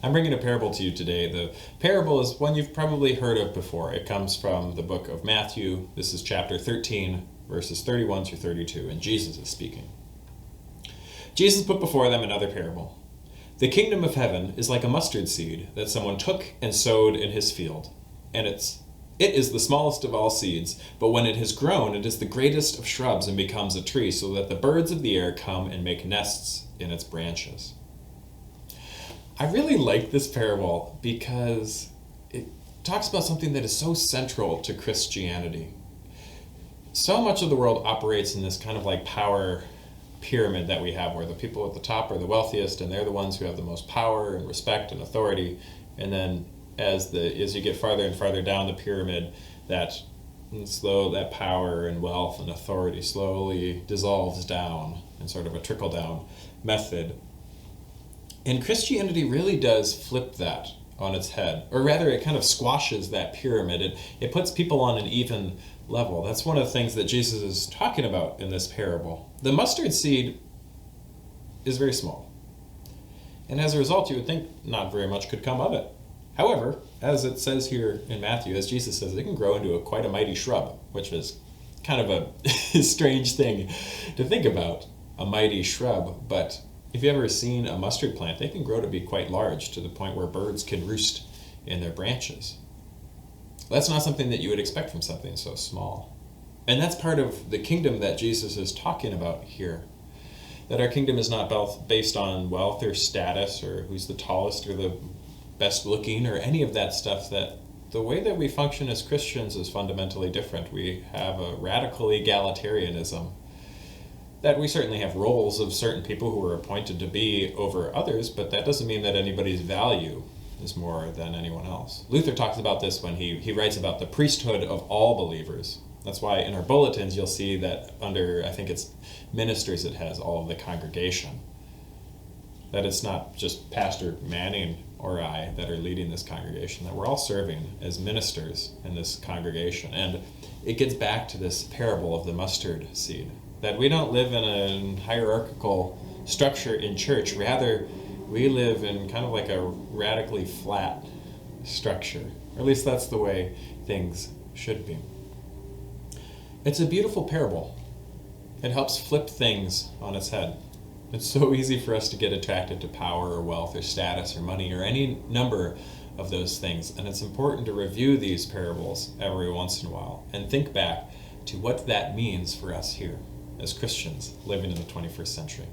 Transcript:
I'm bringing a parable to you today. The parable is one you've probably heard of before. It comes from the book of Matthew. This is chapter 13, verses 31 through 32, and Jesus is speaking. Jesus put before them another parable. The kingdom of heaven is like a mustard seed that someone took and sowed in his field, and it is the smallest of all seeds, but when it has grown, it is the greatest of shrubs and becomes a tree, so that the birds of the air come and make nests in its branches. I really like this parable because it talks about something that is so central to Christianity. So much of the world operates in this kind of like power pyramid that we have, where the people at the top are the wealthiest and they're the ones who have the most power and respect and authority, and then as you get farther and farther down the pyramid, that power and wealth and authority slowly dissolves down in sort of a trickle down method. And Christianity really does flip that on its head, or rather it kind of squashes that pyramid. It puts people on an even level. That's one of the things that Jesus is talking about in this parable. The mustard seed is very small, and as a result you would think not very much could come of it. However, as it says here in Matthew, as Jesus says, it can grow into quite a mighty shrub, which is kind of a strange thing to think about, a mighty shrub. But if you've ever seen a mustard plant, they can grow to be quite large, to the point where birds can roost in their branches. That's not something that you would expect from something so small. And that's part of the kingdom that Jesus is talking about here. That our kingdom is not based on wealth or status or who's the tallest or the best looking or any of that stuff. That the way that we function as Christians is fundamentally different. We have a radical egalitarianism, that we certainly have roles of certain people who are appointed to be over others, but that doesn't mean that anybody's value is more than anyone else. Luther talks about this when he writes about the priesthood of all believers. That's why in our bulletins you'll see that under, I think it's ministers, it has all of the congregation. That it's not just Pastor Manning or I that are leading this congregation, that we're all serving as ministers in this congregation. And it gets back to this parable of the mustard seed, that we don't live in a hierarchical structure in church. Rather, we live in kind of like a radically flat structure. Or at least that's the way things should be. It's a beautiful parable. It helps flip things on its head. It's so easy for us to get attracted to power or wealth or status or money or any number of those things. And it's important to review these parables every once in a while and think back to what that means for us here as Christians living in the 21st century.